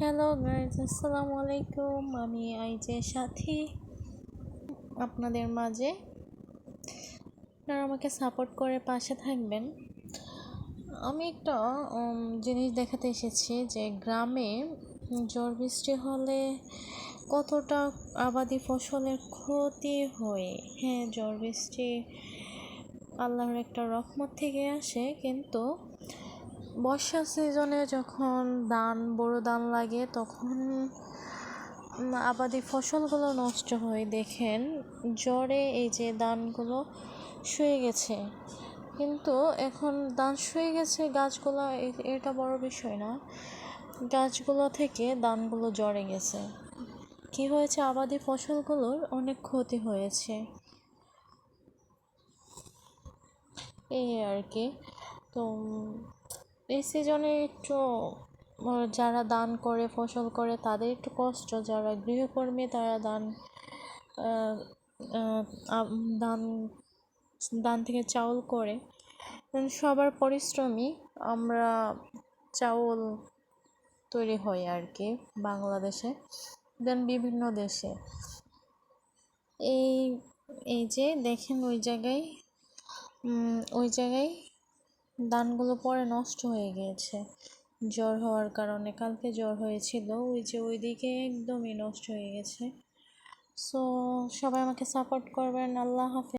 Hello guys, আসসালামু আলাইকুম। আমি আইজের সাথী আপনাদের মাঝে। আপনারা আমাকে সাপোর্ট করে পাশে থাকবেন। আমি একটা জিনিস দেখাতে এসেছি যে গ্রামে ঝড় বৃষ্টি হলে কতটা আবাদি ফসলের ক্ষতি হয়। হ্যাঁ, ঝড় বৃষ্টি আল্লাহর একটা রহমত থেকে আসে, কিন্তু বর্ষা সিজনে যখন বড় ধান লাগে তখন আবাদি ফসলগুলো নষ্ট হয়। দেখেন, জ্বরে এই যে ধানগুলো শুয়ে গেছে, কিন্তু এখন ধান শুয়ে গেছে গাছগুলো, এটা বড় বিষয় না, গাছগুলো থেকে ধানগুলো ঝরে গেছে। কি হয়েছে, আবাদি ফসলগুলোর অনেক ক্ষতি হয়েছে, এই আর কি। তো এই সিজনে একটু যারা দান করে ফসল করে তাদের একটু কষ্ট, যারা গৃহকর্মী তারা আহ, আহ, ধান ধান থেকে চাউল করে, সবার পরিশ্রমী আমরা চাউল তৈরি হয় আর কি বাংলাদেশে, দেন বিভিন্ন দেশে। এই এই যে দেখেন ওই জায়গায় ধানগুলো পরে নষ্ট হয়ে গিয়েছে জ্বর হওয়ার কারণে। কালকে জ্বর হয়েছিল, ওই যে ওইদিকে একদমই নষ্ট হয়ে গেছে। সো সবাই আমাকে সাপোর্ট করবেন। আল্লাহ হাফেজ।